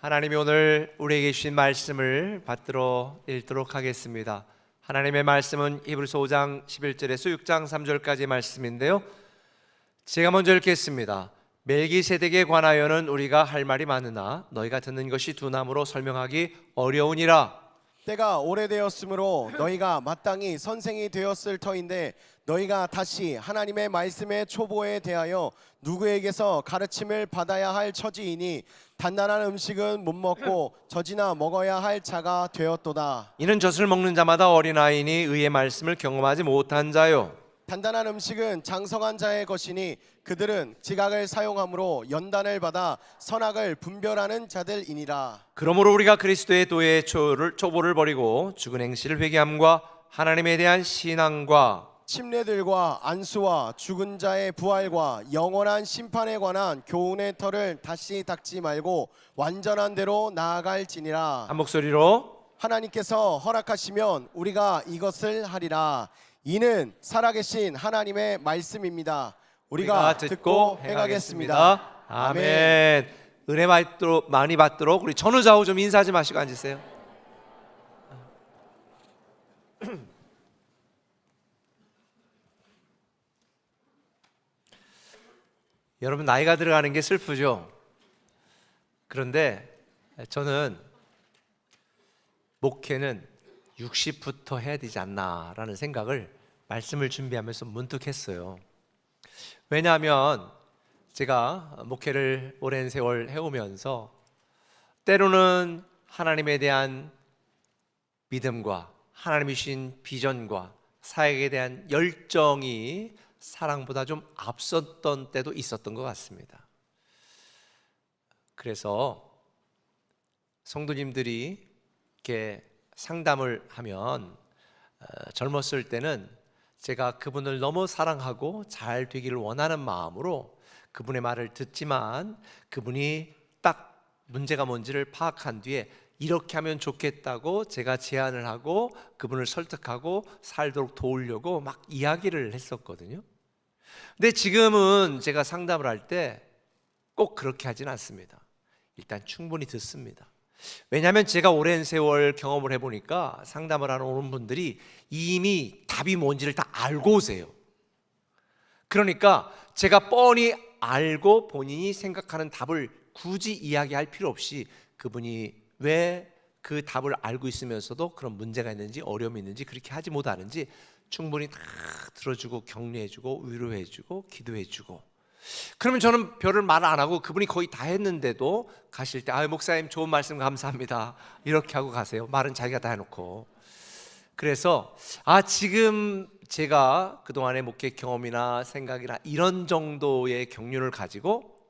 하나님이 오늘 우리에게 주신 말씀을 받들어 읽도록 하겠습니다. 하나님의 말씀은 히브리서 5장 11절에서 6장 3절까지 말씀인데요, 제가 먼저 읽겠습니다. 멜기세덱에 관하여는 우리가 할 말이 많으나 너희가 듣는 것이 두나무로 설명하기 어려우니라. 때가 오래되었으므로 너희가 마땅히 선생이 되었을 터인데 너희가 다시 하나님의 말씀의 초보에 대하여 누구에게서 가르침을 받아야 할 처지이니 단단한 음식은 못 먹고 젖이나 먹어야 할 자가 되었도다. 이는 젖을 먹는 자마다 어린아이니 의의 말씀을 경험하지 못한 자요. 단단한 음식은 장성한 자의 것이니 그들은 지각을 사용함으로 연단을 받아 선악을 분별하는 자들이니라. 그러므로 우리가 그리스도의 도의 초보를 버리고 죽은 행실을 회개함과 하나님에 대한 신앙과 침례들과 안수와 죽은 자의 부활과 영원한 심판에 관한 교훈의 털을 다시 닦지 말고 완전한 대로 나아갈지니라. 한 목소리로 하나님께서 허락하시면 우리가 이것을 하리라. 이는 살아계신 하나님의 말씀입니다. 우리가 듣고 행하겠습니다. 아멘. 은혜 많이 받도록 우리 전후좌우 좀 인사 좀 하시고 앉으세요. 여러분, 나이가 들어가는 게 슬프죠? 그런데 저는 목회는 60부터 해야 되지 않나라는 생각을 말씀을 준비하면서 문득 했어요. 왜냐하면 제가 목회를 오랜 세월 해오면서 때로는 하나님에 대한 믿음과 하나님이 주신 비전과 사역에 대한 열정이 사랑보다 좀 앞섰던 때도 있었던 것 같습니다. 그래서 성도님들이 이렇게 상담을 하면 젊었을 때는 제가 그분을 너무 사랑하고 잘 되기를 원하는 마음으로 그분의 말을 듣지만 그분이 딱 문제가 뭔지를 파악한 뒤에 이렇게 하면 좋겠다고 제가 제안을 하고 그분을 설득하고 살도록 도우려고 막 이야기를 했었거든요. 근데 지금은 제가 상담을 할 때 꼭 그렇게 하진 않습니다. 일단 충분히 듣습니다. 왜냐하면 제가 오랜 세월 경험을 해보니까 상담을 하러 오는 분들이 이미 답이 뭔지를 다 알고 오세요. 그러니까 제가 뻔히 알고 본인이 생각하는 답을 굳이 이야기할 필요 없이 그분이 왜 그 답을 알고 있으면서도 그런 문제가 있는지 어려움이 있는지 그렇게 하지 못하는지 충분히 다 들어주고 격려해주고 위로해주고 기도해주고, 그러면 저는 별을 말 안 하고 그분이 거의 다 했는데도 가실 때 목사님 좋은 말씀 감사합니다 이렇게 하고 가세요. 말은 자기가 다 해놓고. 그래서 지금 제가 그동안의 목회 경험이나 생각이나 이런 정도의 경륜을 가지고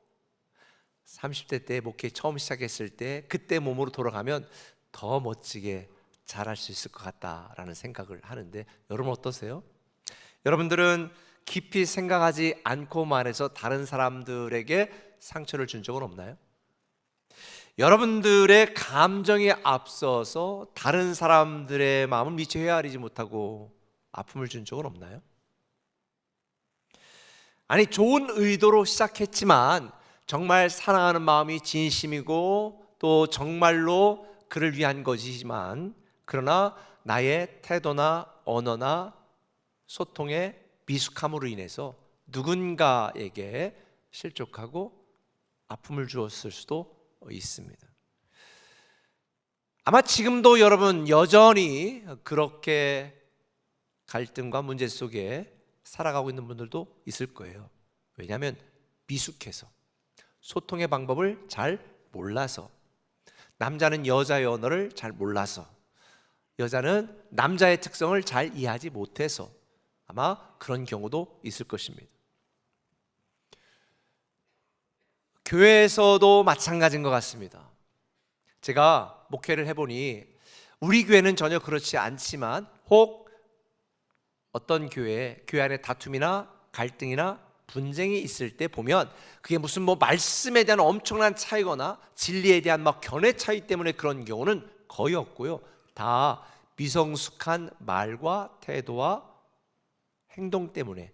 30대 때 목회 처음 시작했을 때 그때 몸으로 돌아가면 더 멋지게 잘할 수 있을 것 같다라는 생각을 하는데, 여러분 어떠세요? 여러분들은 깊이 생각하지 않고 말해서 다른 사람들에게 상처를 준 적은 없나요? 여러분들의 감정에 앞서서 다른 사람들의 마음을 미처 헤아리지 못하고 아픔을 준 적은 없나요? 아니, 좋은 의도로 시작했지만 정말 사랑하는 마음이 진심이고 또 정말로 그를 위한 것이지만, 그러나 나의 태도나 언어나 소통의 미숙함으로 인해서 누군가에게 실족하고 아픔을 주었을 수도 있습니다. 아마 지금도 여러분 여전히 그렇게 갈등과 문제 속에 살아가고 있는 분들도 있을 거예요. 왜냐하면 미숙해서, 소통의 방법을 잘 몰라서, 남자는 여자의 언어를 잘 몰라서, 여자는 남자의 특성을 잘 이해하지 못해서 아마 그런 경우도 있을 것입니다. 교회에서도 마찬가지인 것 같습니다. 제가 목회를 해보니 우리 교회는 전혀 그렇지 않지만 혹 어떤 교회 안에 다툼이나 갈등이나 분쟁이 있을 때 보면 그게 무슨 말씀에 대한 엄청난 차이거나 진리에 대한 견해 차이 때문에 그런 경우는 거의 없고요, 다 미성숙한 말과 태도와 행동 때문에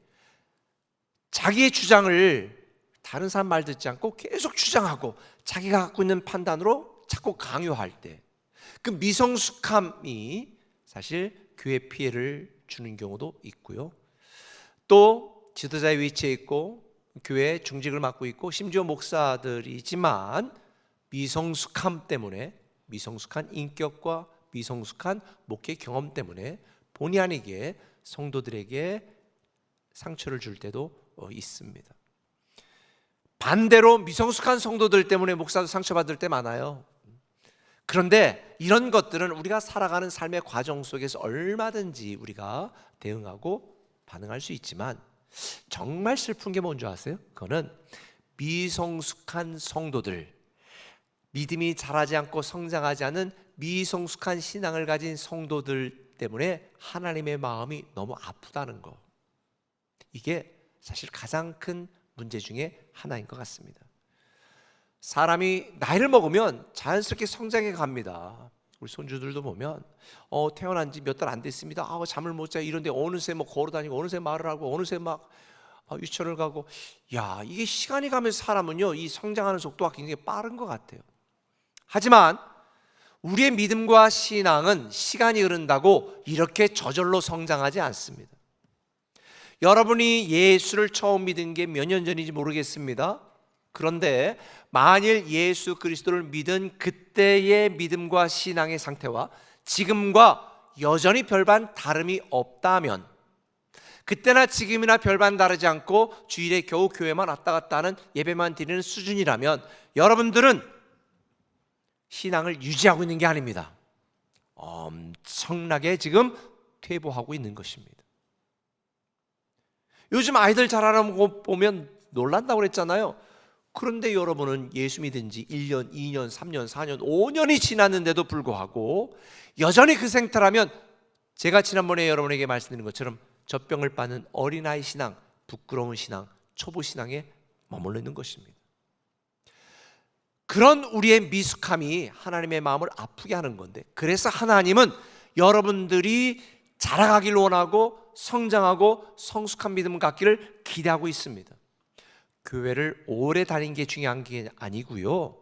자기의 주장을 다른 사람 말 듣지 않고 계속 주장하고 자기가 갖고 있는 판단으로 자꾸 강요할 때 그 미성숙함이 사실 교회 피해를 주는 경우도 있고요. 또 지도자의 위치에 있고 교회 중직을 맡고 있고 심지어 목사들이지만 미성숙함 때문에, 미성숙한 인격과 미성숙한 목회 경험 때문에 본의 아니게 성도들에게 상처를 줄 때도 있습니다. 반대로 미성숙한 성도들 때문에 목사도 상처받을 때 많아요. 그런데 이런 것들은 우리가 살아가는 삶의 과정 속에서 얼마든지 우리가 대응하고 반응할 수 있지만, 정말 슬픈 게 뭔지 아세요? 그거는 미성숙한 성도들, 믿음이 자라지 않고 성장하지 않은 미성숙한 신앙을 가진 성도들 때문에 하나님의 마음이 너무 아프다는 거, 이게 사실 가장 큰 문제 중에 하나인 것 같습니다. 사람이 나이를 먹으면 자연스럽게 성장해 갑니다. 우리 손주들도 보면 태어난 지 몇 달 안 됐습니다. 잠을 못 자, 이런데 어느새 뭐 걸어다니고 어느새 말을 하고 어느새 막 유치원을 가고, 이게 시간이 가면서 사람은요, 이 성장하는 속도가 굉장히 빠른 것 같아요. 하지만 우리의 믿음과 신앙은 시간이 흐른다고 이렇게 저절로 성장하지 않습니다. 여러분이 예수를 처음 믿은 게 몇 년 전인지 모르겠습니다. 그런데 만일 예수 그리스도를 믿은 그때의 믿음과 신앙의 상태와 지금과 여전히 별반 다름이 없다면, 그때나 지금이나 별반 다르지 않고 주일에 겨우 교회만 왔다 갔다 하는 예배만 드리는 수준이라면 여러분들은 신앙을 유지하고 있는 게 아닙니다. 엄청나게 지금 퇴보하고 있는 것입니다. 요즘 아이들 자라는 거 보면 놀란다고 그랬잖아요. 그런데 여러분은 예수 믿은 지 1년, 2년, 3년, 4년, 5년이 지났는데도 불구하고 여전히 그 생태라면, 제가 지난번에 여러분에게 말씀드린 것처럼 젖병을 빠는 어린아이 신앙, 부끄러운 신앙, 초보 신앙에 머물러 있는 것입니다. 그런 우리의 미숙함이 하나님의 마음을 아프게 하는 건데, 그래서 하나님은 여러분들이 자라가길 원하고 성장하고 성숙한 믿음을 갖기를 기대하고 있습니다. 교회를 오래 다닌 게 중요한 게 아니고요,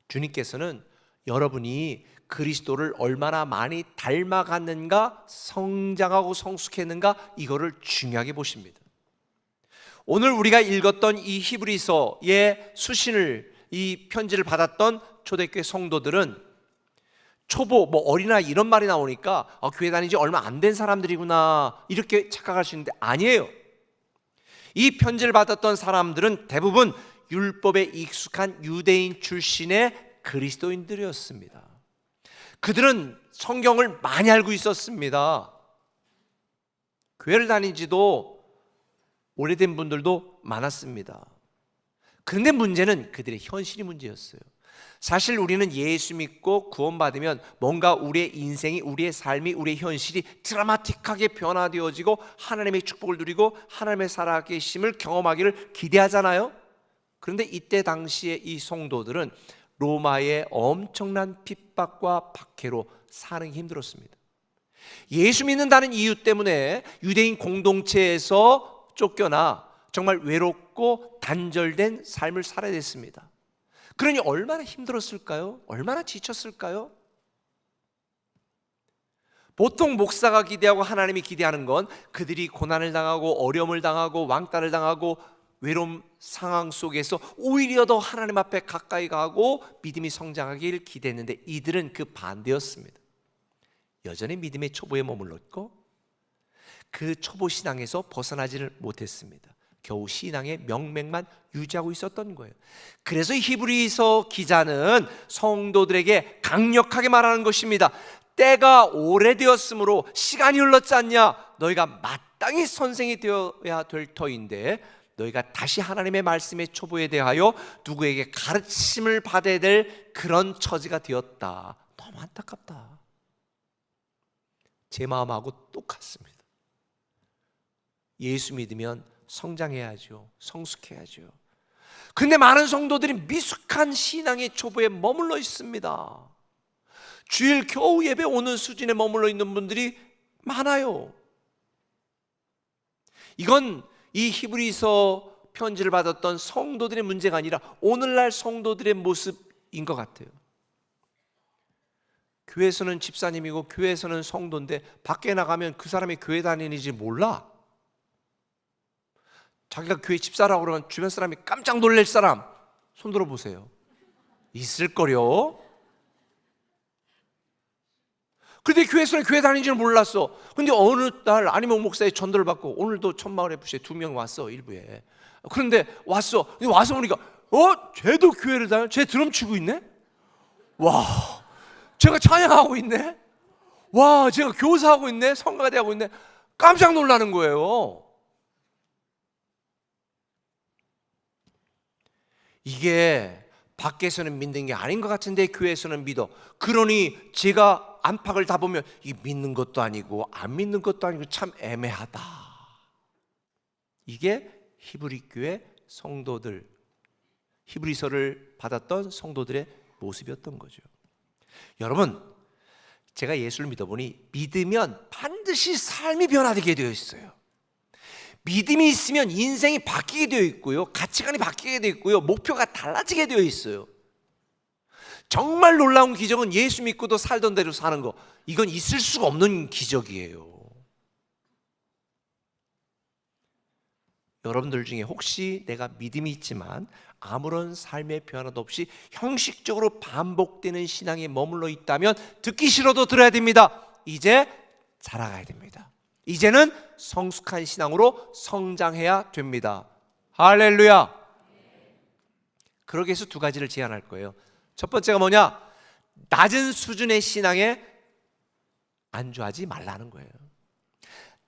주님께서는 여러분이 그리스도를 얼마나 많이 닮아갔는가, 성장하고 성숙했는가, 이거를 중요하게 보십니다. 오늘 우리가 읽었던 이 히브리서의 수신을, 이 편지를 받았던 초대교회 성도들은 초보, 어린아이 이런 말이 나오니까 교회 다닌 지 얼마 안 된 사람들이구나 이렇게 착각할 수 있는데 아니에요. 이 편지를 받았던 사람들은 대부분 율법에 익숙한 유대인 출신의 그리스도인들이었습니다. 그들은 성경을 많이 알고 있었습니다. 교회를 다닌 지도 오래된 분들도 많았습니다. 그런데 문제는 그들의 현실이 문제였어요. 사실 우리는 예수 믿고 구원받으면 뭔가 우리의 인생이, 우리의 삶이, 우리의 현실이 드라마틱하게 변화되어지고 하나님의 축복을 누리고 하나님의 살아계심을 경험하기를 기대하잖아요. 그런데 이때 당시에 이 성도들은 로마의 엄청난 핍박과 박해로 사는 게 힘들었습니다. 예수 믿는다는 이유 때문에 유대인 공동체에서 쫓겨나 정말 외롭고 단절된 삶을 살아야 됐습니다. 그러니 얼마나 힘들었을까요? 얼마나 지쳤을까요? 보통 목사가 기대하고 하나님이 기대하는 건 그들이 고난을 당하고 어려움을 당하고 왕따를 당하고 외로운 상황 속에서 오히려 더 하나님 앞에 가까이 가고 믿음이 성장하길 기대했는데, 이들은 그 반대였습니다. 여전히 믿음의 초보에 머물렀고 그 초보 신앙에서 벗어나지를 못했습니다. 겨우 신앙의 명맥만 유지하고 있었던 거예요. 그래서 히브리서 기자는 성도들에게 강력하게 말하는 것입니다. 때가 오래되었으므로, 시간이 흘렀지 않냐, 너희가 마땅히 선생이 되어야 될 터인데 너희가 다시 하나님의 말씀의 초보에 대하여 누구에게 가르침을 받아야 될 그런 처지가 되었다. 너무 안타깝다. 제 마음하고 똑같습니다. 예수 믿으면 성장해야죠. 성숙해야죠. 그런데 많은 성도들이 미숙한 신앙의 초보에 머물러 있습니다. 주일 겨우 예배 오는 수준에 머물러 있는 분들이 많아요. 이건 이 히브리서 편지를 받았던 성도들의 문제가 아니라 오늘날 성도들의 모습인 것 같아요. 교회에서는 집사님이고 교회에서는 성도인데 밖에 나가면 그 사람이 교회 다니는지 몰라. 자기가 교회 집사라고 그러면 주변 사람이 깜짝 놀랄 사람 손 들어보세요. 있을 거요. 그런데 교회에서는 교회 다니는지는 몰랐어. 근데 어느 날 안희몽 목사의 전도를 받고 오늘도 천마을 FC에 2명 왔어, 일부에. 그런데 왔어. 근데 와서 보니까 쟤도 교회를 다녀? 쟤 드럼 치고 있네? 와, 쟤가 찬양하고 있네? 와, 쟤가 교사하고 있네? 성가대 하고 있네? 깜짝 놀라는 거예요. 이게 밖에서는 믿는 게 아닌 것 같은데 교회에서는 믿어. 그러니 제가 안팎을 다 보면 이 믿는 것도 아니고 안 믿는 것도 아니고 참 애매하다. 이게 히브리 교회 성도들, 히브리서를 받았던 성도들의 모습이었던 거죠. 여러분, 제가 예수를 믿어보니 믿으면 반드시 삶이 변화되게 되어 있어요. 믿음이 있으면 인생이 바뀌게 되어 있고요, 가치관이 바뀌게 되어 있고요, 목표가 달라지게 되어 있어요. 정말 놀라운 기적은 예수 믿고도 살던 대로 사는 거, 이건 있을 수가 없는 기적이에요. 여러분들 중에 혹시 내가 믿음이 있지만 아무런 삶의 변화도 없이 형식적으로 반복되는 신앙에 머물러 있다면 듣기 싫어도 들어야 됩니다. 이제 자라가야 됩니다. 이제는 성숙한 신앙으로 성장해야 됩니다. 할렐루야. 그러기 위해서 2가지를 제안할 거예요. 첫 번째가 뭐냐? 낮은 수준의 신앙에 안주하지 말라는 거예요.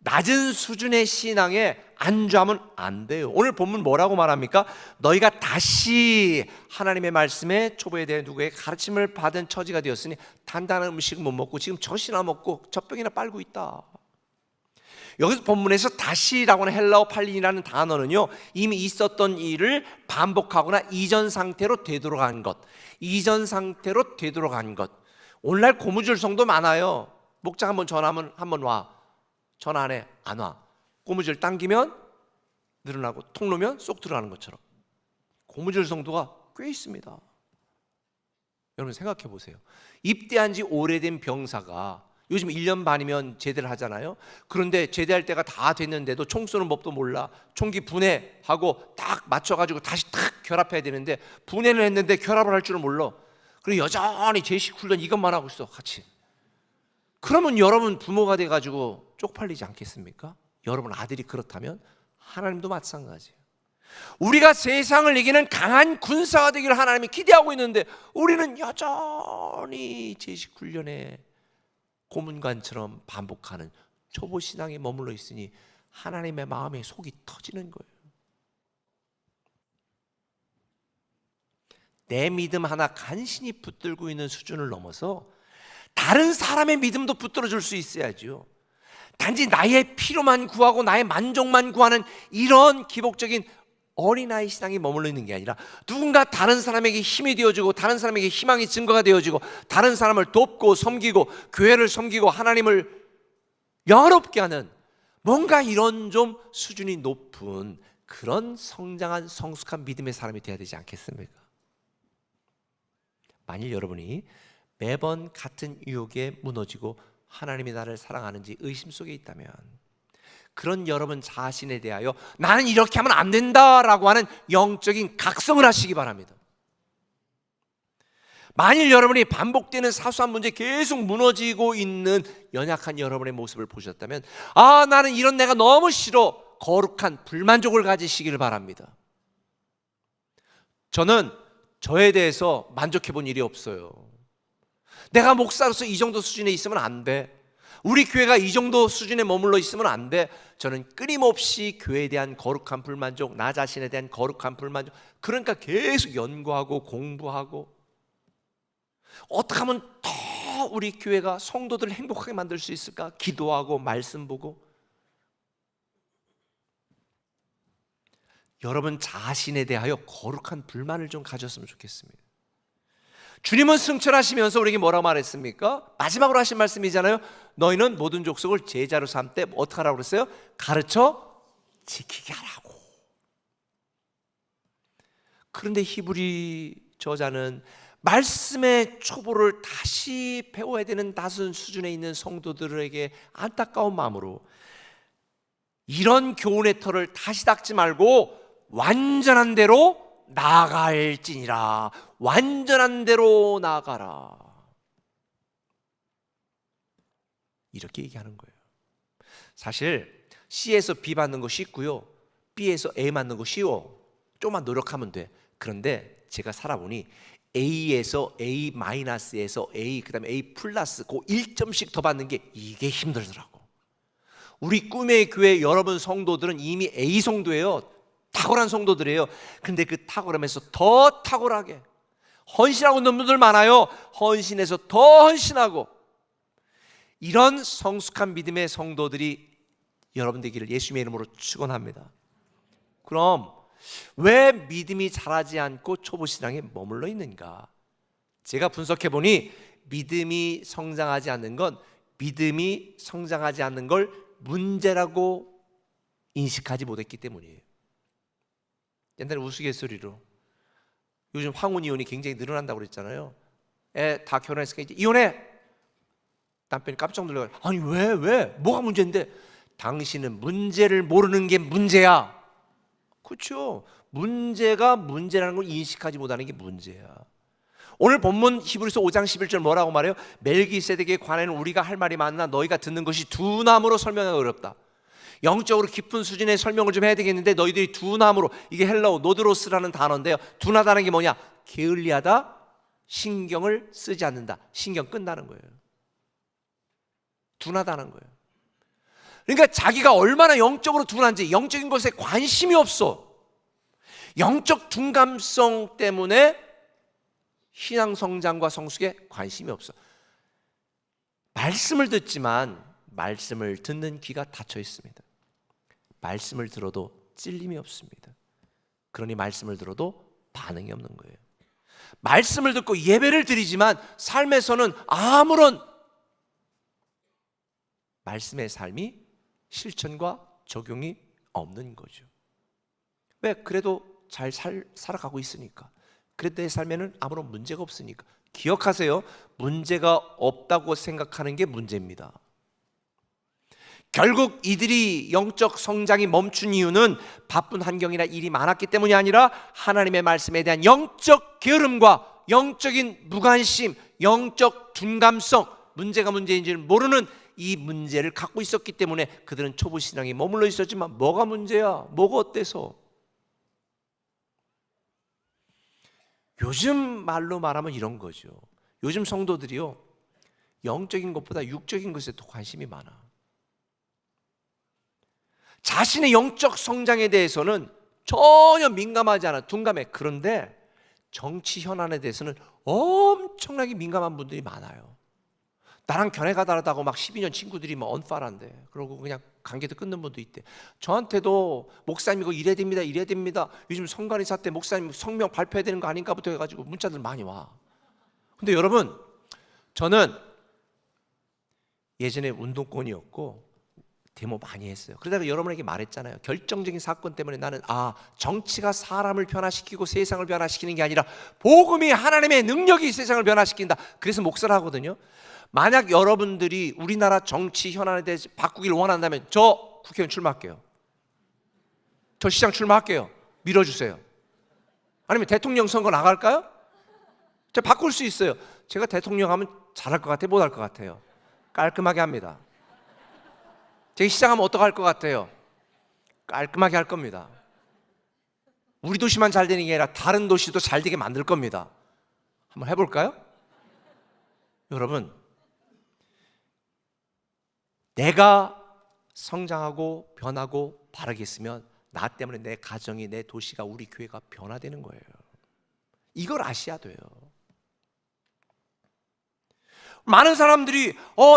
낮은 수준의 신앙에 안주하면 안 돼요. 오늘 본문 뭐라고 말합니까? 너희가 다시 하나님의 말씀에 초보에 대해 누구의 가르침을 받은 처지가 되었으니 단단한 음식을 못 먹고 지금 젖이나 먹고 젖병이나 빨고 있다. 여기서 본문에서 다시라고 하는 헬라어 팔린이라는 단어는요, 이미 있었던 일을 반복하거나 이전 상태로 되돌아간 것, 이전 상태로 되돌아간 것. 오늘날 고무줄 성도 많아요. 목장 한번 전화하면 한번 와, 전화 안 해, 안 와. 고무줄 당기면 늘어나고 통 놓으면 쏙 들어가는 것처럼 고무줄 성도가 꽤 있습니다. 여러분 생각해 보세요. 입대한 지 오래된 병사가 요즘 1년 반이면 제대를 하잖아요. 그런데 제대할 때가 다 됐는데도 총 쏘는 법도 몰라. 총기 분해하고 딱 맞춰가지고 다시 탁 결합해야 되는데 분해는 했는데 결합을 할 줄은 몰라. 그리고 여전히 제식 훈련 이것만 하고 있어, 같이. 그러면 여러분 부모가 돼가지고 쪽팔리지 않겠습니까? 여러분 아들이 그렇다면 하나님도 마찬가지예요. 우리가 세상을 이기는 강한 군사가 되기를 하나님이 기대하고 있는데 우리는 여전히 제식 훈련에 고문관처럼 반복하는 초보 신앙에 머물러 있으니 하나님의 마음에 속이 터지는 거예요. 내 믿음 하나 간신히 붙들고 있는 수준을 넘어서 다른 사람의 믿음도 붙들어 줄 수 있어야죠. 단지 나의 필요만 구하고 나의 만족만 구하는 이런 기복적인 어린아이 신앙이 머물러 있는 게 아니라 누군가 다른 사람에게 힘이 되어주고 다른 사람에게 희망의 증거가 되어지고 다른 사람을 돕고 섬기고 교회를 섬기고 하나님을 영화롭게 하는 뭔가 이런 좀 수준이 높은 그런 성장한 성숙한 믿음의 사람이 되어야 되지 않겠습니까? 만일 여러분이 매번 같은 유혹에 무너지고 하나님이 나를 사랑하는지 의심 속에 있다면 그런 여러분 자신에 대하여 나는 이렇게 하면 안 된다라고 하는 영적인 각성을 하시기 바랍니다. 만일 여러분이 반복되는 사소한 문제에 계속 무너지고 있는 연약한 여러분의 모습을 보셨다면 나는 이런 내가 너무 싫어, 거룩한 불만족을 가지시기를 바랍니다. 저는 저에 대해서 만족해 본 일이 없어요. 내가 목사로서 이 정도 수준에 있으면 안 돼, 우리 교회가 이 정도 수준에 머물러 있으면 안 돼. 저는 끊임없이 교회에 대한 거룩한 불만족, 나 자신에 대한 거룩한 불만족, 그러니까 계속 연구하고 공부하고 어떻게 하면 더 우리 교회가 성도들을 행복하게 만들 수 있을까 기도하고 말씀 보고. 여러분 자신에 대하여 거룩한 불만을 좀 가졌으면 좋겠습니다. 주님은 승천하시면서 우리에게 뭐라고 말했습니까? 마지막으로 하신 말씀이잖아요. 너희는 모든 족속을 제자로 삼되 어떻게 하라고 그랬어요? 가르쳐 지키게 하라고. 그런데 히브리 저자는 말씀의 초보를 다시 배워야 되는 낮은 수준에 있는 성도들에게 안타까운 마음으로 이런 교훈의 털을 다시 닦지 말고 완전한 대로 나아갈지니라. 완전한 대로 나아가라. 이렇게 얘기하는 거예요. 사실 C에서 B 받는 거 쉽고요, B에서 A 맞는 거 쉬워. 조금만 노력하면 돼. 그런데 제가 살아보니 A에서 A 마이너스에서 A, 그 다음에 A 플러스 그 1점씩 더 받는 게 이게 힘들더라고. 우리 꿈의 교회 여러분 성도들은 이미 A 성도예요. 탁월한 성도들이에요. 근데 그 탁월함에서 더 탁월하게 헌신하고 있는 분들 많아요. 헌신해서 더 헌신하고, 이런 성숙한 믿음의 성도들이 여러분 되기를 예수님의 이름으로 축원합니다. 그럼 왜 믿음이 자라지 않고 초보신앙에 머물러 있는가? 제가 분석해 보니 믿음이 성장하지 않는 건 믿음이 성장하지 않는 걸 문제라고 인식하지 못했기 때문이에요. 옛날에 우스갯소리로 요즘 황혼 이혼이 굉장히 늘어난다고 그랬잖아요. 애 다 결혼했으니까 이제 이혼해. 남편이 깜짝 놀라요. 아니 왜? 뭐가 문제인데? 당신은 문제를 모르는 게 문제야. 그렇죠. 문제가 문제라는 걸 인식하지 못하는 게 문제야. 오늘 본문 히브리서 5장 11절 뭐라고 말해요? 멜기세덱에 관해는 우리가 할 말이 많으나 너희가 듣는 것이 두나무로 설명하기 어렵다. 영적으로 깊은 수준의 설명을 좀 해야 되겠는데 너희들이 두나무로, 이게 헬라어 노드로스라는 단어인데요, 둔하다는 게 뭐냐? 게을리하다, 신경을 쓰지 않는다. 신경 끈다는 거예요. 둔하다는 거예요. 그러니까 자기가 얼마나 영적으로 둔한지, 영적인 것에 관심이 없어. 영적 둔감성 때문에 신앙 성장과 성숙에 관심이 없어. 말씀을 듣지만 말씀을 듣는 귀가 닫혀 있습니다. 말씀을 들어도 찔림이 없습니다. 그러니 말씀을 들어도 반응이 없는 거예요. 말씀을 듣고 예배를 드리지만 삶에서는 아무런 말씀의 삶이 실천과 적용이 없는 거죠. 왜? 그래도 잘 살아가고 있으니까. 그래도 내 삶에는 아무런 문제가 없으니까. 기억하세요. 문제가 없다고 생각하는 게 문제입니다. 결국 이들이 영적 성장이 멈춘 이유는 바쁜 환경이나 일이 많았기 때문이 아니라 하나님의 말씀에 대한 영적 게으름과 영적인 무관심, 영적 둔감성, 문제가 문제인지를 모르는 이 문제를 갖고 있었기 때문에 그들은 초보 신앙에 머물러 있었지만 뭐가 문제야? 뭐가 어때서? 요즘 말로 말하면 이런 거죠. 요즘 성도들이요, 영적인 것보다 육적인 것에 더 관심이 많아. 자신의 영적 성장에 대해서는 전혀 민감하지 않아. 둔감해. 그런데 정치 현안에 대해서는 엄청나게 민감한 분들이 많아요. 나랑 견해가 다르다고 막 12년 친구들이 막 언팔한데, 그러고 그냥 관계도 끊는 분도 있대. 저한테도 목사님 이거 이래야 됩니다, 이래야 됩니다. 요즘 성관이사 때 목사님 성명 발표해야 되는 거 아닌가부터 해가지고 문자들 많이 와. 근데 여러분, 저는 예전에 운동권이었고 데모 많이 했어요. 그러다가 여러분에게 말했잖아요. 결정적인 사건 때문에 나는 정치가 사람을 변화시키고 세상을 변화시키는 게 아니라 복음이, 하나님의 능력이 세상을 변화시킨다. 그래서 목사를 하거든요. 만약 여러분들이 우리나라 정치 현안에 대해서 바꾸기를 원한다면 저 국회의원 출마할게요. 저 시장 출마할게요. 밀어주세요. 아니면 대통령 선거 나갈까요? 제가 바꿀 수 있어요. 제가 대통령 하면 잘할 것 같아요? 못할 것 같아요? 깔끔하게 합니다. 제가 시장하면 어떡할 것 같아요? 깔끔하게 할 겁니다. 우리 도시만 잘 되는 게 아니라 다른 도시도 잘 되게 만들 겁니다. 한번 해볼까요? 여러분, 내가 성장하고 변하고 바르게 있으면 나 때문에 내 가정이, 내 도시가, 우리 교회가 변화되는 거예요. 이걸 아셔야 돼요. 많은 사람들이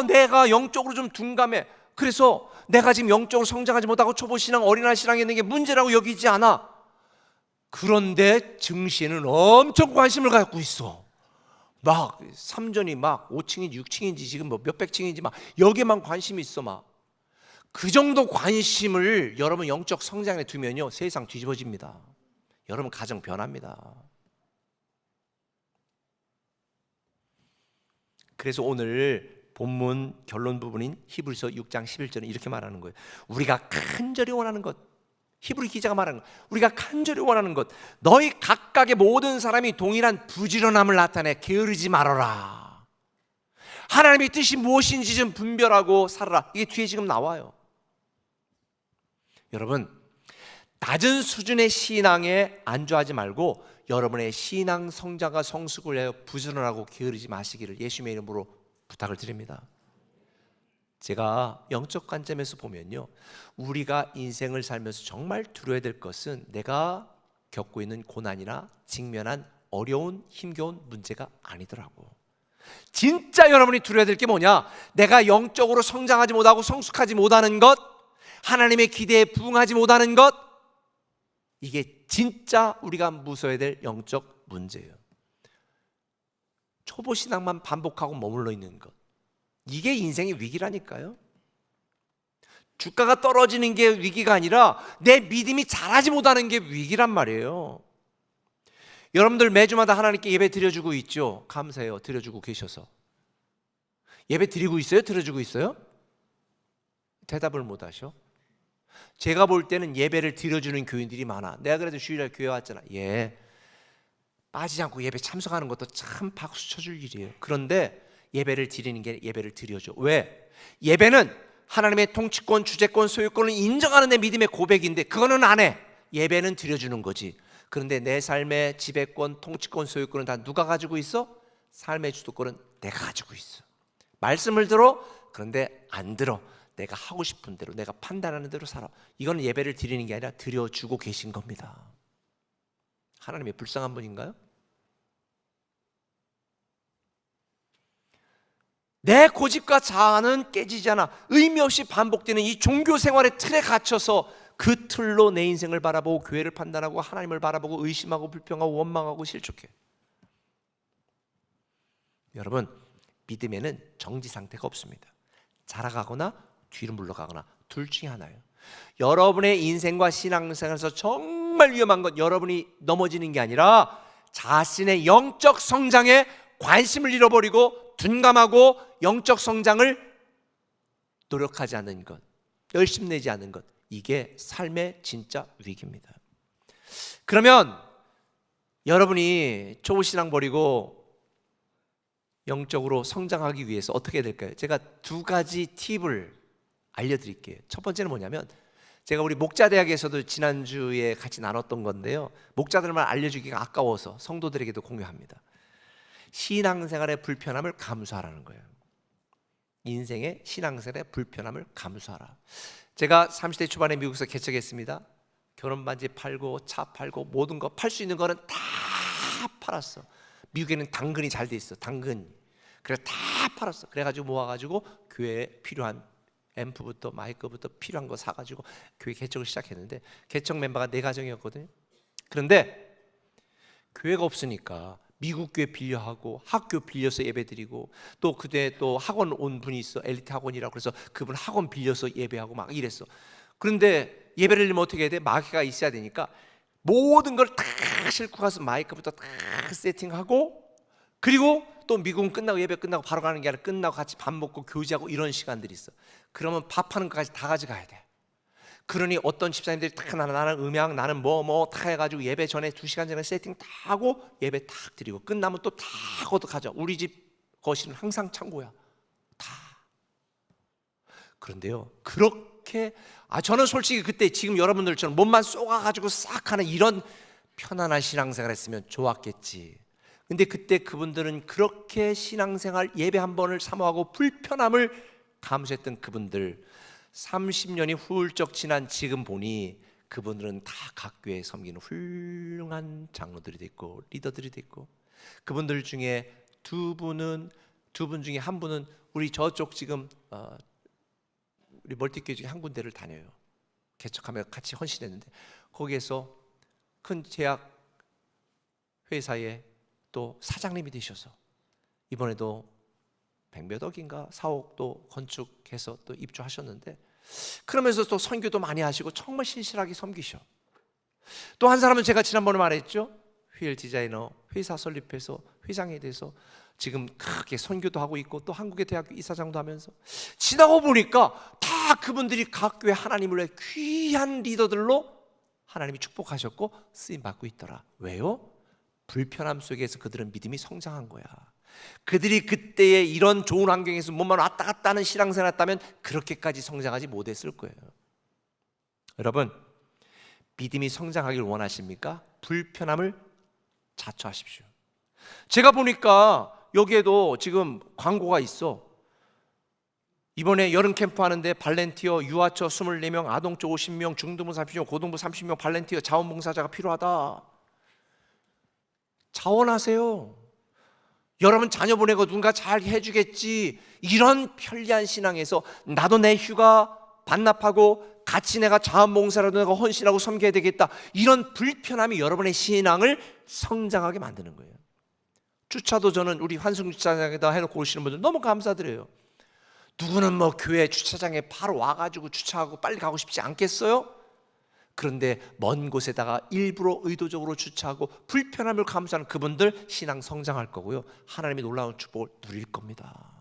내가 영적으로 좀 둔감해, 그래서 내가 지금 영적으로 성장하지 못하고 초보신앙, 어린아이 신앙에 있는 게 문제라고 여기지 않아. 그런데 증시에는 엄청 관심을 갖고 있어. 막 3전이 막 5층인지 6층인지 지금 뭐 몇백 층인지 막 여기에만 관심이 있어. 막 그 정도 관심을 여러분 영적 성장에 두면요, 세상 뒤집어집니다. 여러분 가정 변합니다. 그래서 오늘 본문 결론 부분인 히브리서 6장 11절은 이렇게 말하는 거예요. 우리가 간절히 원하는 것, 히브리 기자가 말하는 것, 우리가 간절히 원하는 것, 너희 각각의 모든 사람이 동일한 부지런함을 나타내 게으르지 말아라. 하나님의 뜻이 무엇인지 좀 분별하고 살아라. 이게 뒤에 지금 나와요. 여러분, 낮은 수준의 신앙에 안주하지 말고 여러분의 신앙 성장과 성숙을 위하여 부지런하고 게으르지 마시기를 예수님의 이름으로 부탁을 드립니다. 제가 영적 관점에서 보면요, 우리가 인생을 살면서 정말 두려워야 될 것은 내가 겪고 있는 고난이나 직면한 어려운 힘겨운 문제가 아니더라고. 진짜 여러분이 두려워야 될 게 뭐냐? 내가 영적으로 성장하지 못하고 성숙하지 못하는 것, 하나님의 기대에 부응하지 못하는 것, 이게 진짜 우리가 무서워야 될 영적 문제예요. 초보 신앙만 반복하고 머물러 있는 것, 이게 인생의 위기라니까요. 주가가 떨어지는 게 위기가 아니라 내 믿음이 자라지 못하는 게 위기란 말이에요. 여러분들 매주마다 하나님께 예배 드려주고 있죠? 감사해요. 드려주고 계셔서. 예배 드리고 있어요? 드려주고 있어요? 대답을 못 하셔. 제가 볼 때는 예배를 드려주는 교인들이 많아. 내가 그래도 주일날 교회 왔잖아. 예, 빠지지 않고 예배 참석하는 것도 참 박수 쳐줄 일이에요. 그런데 예배를 드리는 게 예배를 드려줘. 왜? 예배는 하나님의 통치권, 주재권, 소유권을 인정하는 내 믿음의 고백인데 그거는 안 해. 예배는 드려주는 거지. 그런데 내 삶의 지배권, 통치권, 소유권은 다 누가 가지고 있어? 삶의 주도권은 내가 가지고 있어. 말씀을 들어? 그런데 안 들어. 내가 하고 싶은 대로, 내가 판단하는 대로 살아. 이거는 예배를 드리는 게 아니라 드려주고 계신 겁니다. 하나님의 불쌍한 분인가요? 내 고집과 자아는 깨지지 않아 의미 없이 반복되는 이 종교 생활의 틀에 갇혀서 그 틀로 내 인생을 바라보고 교회를 판단하고 하나님을 바라보고 의심하고 불평하고 원망하고 실족해. 여러분, 믿음에는 정지 상태가 없습니다. 자라가거나 뒤로 물러가거나 둘 중에 하나예요. 여러분의 인생과 신앙생활에서 정말 위험한 건 여러분이 넘어지는 게 아니라 자신의 영적 성장에 관심을 잃어버리고 둔감하고 영적 성장을 노력하지 않는 것, 열심 내지 않는 것, 이게 삶의 진짜 위기입니다. 그러면 여러분이 초보 신앙 버리고 영적으로 성장하기 위해서 어떻게 해야 될까요? 제가 두 가지 팁을 알려드릴게요. 첫 번째는 뭐냐면, 제가 우리 목자대학에서도 지난주에 같이 나눴던 건데요, 목자들만 알려주기가 아까워서 성도들에게도 공유합니다. 신앙생활의 불편함을 감수하라는 거예요. 인생의 신앙생활의 불편함을 감수하라. 제가 30대 초반에 미국에서 개척했습니다. 결혼 반지 팔고 차 팔고 모든 거 팔 수 있는 거는 다 팔았어. 미국에는 당근이 잘 돼 있어. 당근. 그래서 다 팔았어. 그래가지고 모아가지고 교회에 필요한 앰프부터 마이크부터 필요한 거 사가지고 교회 개척을 시작했는데, 개척 멤버가 4가정이었거든요. 그런데 교회가 없으니까 미국 교회 빌려하고 학교 빌려서 예배드리고, 또 그때 또 학원 온 분이 있어. 엘리트 학원이라고. 그래서 그분 학원 빌려서 예배하고 막 이랬어. 그런데 예배를 드리면 어떻게 해야 돼? 마이크가 있어야 되니까 모든 걸 다 싣고 가서 마이크부터 다 세팅하고, 그리고 또 미국은 끝나고 예배 끝나고 바로 가는 게 아니라 끝나고 같이 밥 먹고 교제하고 이런 시간들이 있어. 그러면 밥하는 것까지 다 가져가야 돼. 그러니 어떤 집사님들이 다 나는 음향, 나는 뭐 다 해가지고 예배 전에 2시간 전에 세팅 다 하고 예배 딱 드리고 끝나면 또 다 걷어 가져. 우리 집 거실은 항상 창고야. 다. 그런데요, 그렇게 저는 솔직히 그때 지금 여러분들처럼 몸만 쏘가가지고 싹 하는 이런 편안한 신앙생활 했으면 좋았겠지. 근데 그때 그분들은 그렇게 신앙생활 예배 한 번을 사모하고 불편함을 감수했던 그분들, 30년이 훌쩍 지난 지금 보니 그분들은 다 각 교회에 섬기는 훌륭한 장로들이 됐고 리더들이 됐고, 그분들 중에 두 분 중에 한 분은 우리 저쪽 지금 우리 멀티교회 중에 한 군데를 다녀요. 개척하며 같이 헌신했는데 거기에서 큰 제약 회사에 또 사장님이 되셔서 이번에도 100몇 억인가 4억도 건축해서 또 입주하셨는데, 그러면서 또 선교도 많이 하시고 정말 신실하게 섬기셔. 또 한 사람은 제가 지난번에 말했죠, 휠 디자이너 회사 설립해서 회장이 돼서 지금 크게 선교도 하고 있고 또 한국의 대학교 이사장도 하면서 지나고 보니까 다 그분들이 각 교회 하나님을 위해 귀한 리더들로 하나님이 축복하셨고 쓰임 받고 있더라. 왜요? 불편함 속에서 그들은 믿음이 성장한 거야. 그들이 그때에 이런 좋은 환경에서 몸만 왔다 갔다 하는 신앙생활을 했다면 그렇게까지 성장하지 못했을 거예요. 여러분, 믿음이 성장하길 원하십니까? 불편함을 자초하십시오. 제가 보니까 여기에도 지금 광고가 있어. 이번에 여름 캠프 하는데 발렌티어, 유아처 24명, 아동처 50명, 중등부 30명, 고등부 30명 발렌티어 자원봉사자가 필요하다. 자원하세요. 여러분 자녀 보내고 누군가 잘 해주겠지. 이런 편리한 신앙에서 나도 내 휴가 반납하고 같이 내가 자원봉사라도 내가 헌신하고 섬겨야 되겠다. 이런 불편함이 여러분의 신앙을 성장하게 만드는 거예요. 주차도 저는 우리 환승 주차장에다 해놓고 오시는 분들 너무 감사드려요. 누구는 뭐 교회 주차장에 바로 와가지고 주차하고 빨리 가고 싶지 않겠어요? 그런데 먼 곳에다가 일부러 의도적으로 주차하고 불편함을 감수하는 그분들 신앙 성장할 거고요. 하나님의 놀라운 축복을 누릴 겁니다.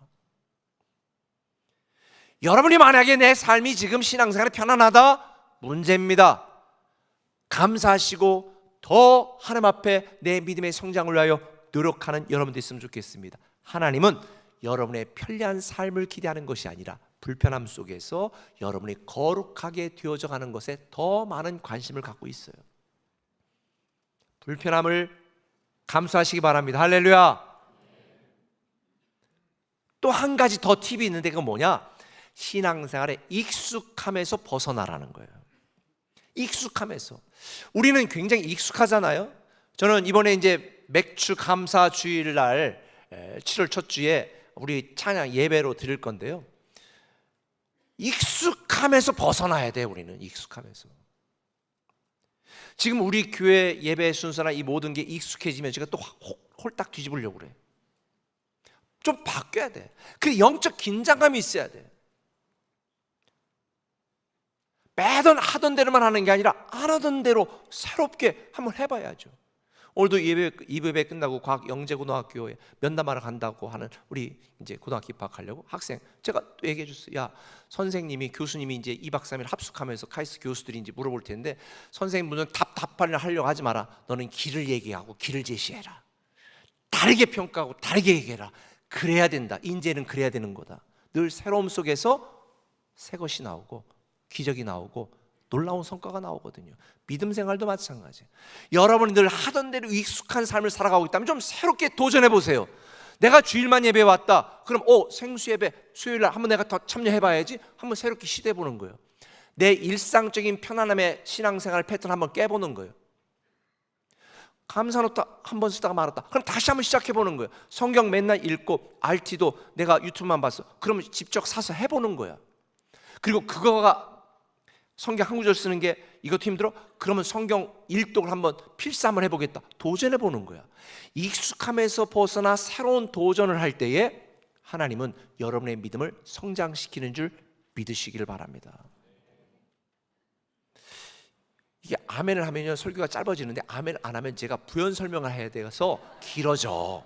여러분이 만약에 내 삶이 지금 신앙생활이 편안하다? 문제입니다. 감사하시고 더 하나님 앞에 내 믿음의 성장을 위하여 노력하는 여러분들 있으면 좋겠습니다. 하나님은 여러분의 편리한 삶을 기대하는 것이 아니라 불편함 속에서 여러분이 거룩하게 되어져 가는 것에 더 많은 관심을 갖고 있어요. 불편함을 감수하시기 바랍니다. 할렐루야. 또 한 가지 더 팁이 있는데 그건 뭐냐? 신앙생활에 익숙함에서 벗어나라는 거예요. 익숙함에서. 우리는 굉장히 익숙하잖아요. 저는 이번에 이제 맥주 감사 주일날 7월 첫 주에 우리 찬양 예배로 드릴 건데요. 익숙함에서 벗어나야 돼. 우리는 익숙함에서. 지금 우리 교회 예배 순서나 이 모든 게 익숙해지면 제가 또 홀딱 뒤집으려고 그래. 좀 바뀌어야 돼. 그 영적 긴장감이 있어야 돼. 매번 하던 대로만 하는 게 아니라 안 하던 대로 새롭게 한번 해봐야죠. 오늘도 예배 끝나고 과학 영재고등학교에 면담하러 간다고 하는 우리 이제 고등학교 입학하려고 학생 제가 또 얘기해 줬어요. 야, 선생님이 교수님이 이제 2박 3일 합숙하면서 카이스트 교수들이 이제 물어볼 텐데 선생님분은 답변을 하려고 하지 마라. 너는 길을 얘기하고 길을 제시해라. 다르게 평가하고 다르게 얘기해라. 그래야 된다. 인재는 그래야 되는 거다. 늘 새로움 속에서 새 것이 나오고 기적이 나오고 놀라운 성과가 나오거든요. 믿음 생활도 마찬가지예요. 여러분이 늘 하던 대로 익숙한 삶을 살아가고 있다면 좀 새롭게 도전해 보세요. 내가 주일만 예배 왔다. 그럼 생수 예배 수요일날 한번 내가 더 참여해 봐야지. 한번 새롭게 시도해 보는 거예요. 내 일상적인 편안함의 신앙생활 패턴 한번 깨보는 거예요. 감사노트 한번 쓰다가 말았다. 그럼 다시 한번 시작해 보는 거예요. 성경 맨날 읽고 RT도 내가 유튜브만 봤어. 그러면 직접 사서 해보는 거야. 그리고 그거가 성경 한 구절 쓰는 게 이것도 힘들어? 그러면 성경 일독을 한번 필사 한번 해보겠다. 도전해 보는 거야. 익숙함에서 벗어나 새로운 도전을 할 때에 하나님은 여러분의 믿음을 성장시키는 줄 믿으시기를 바랍니다. 이게 아멘을 하면요 설교가 짧아지는데 아멘 안 하면 제가 부연 설명을 해야 돼서 길어져.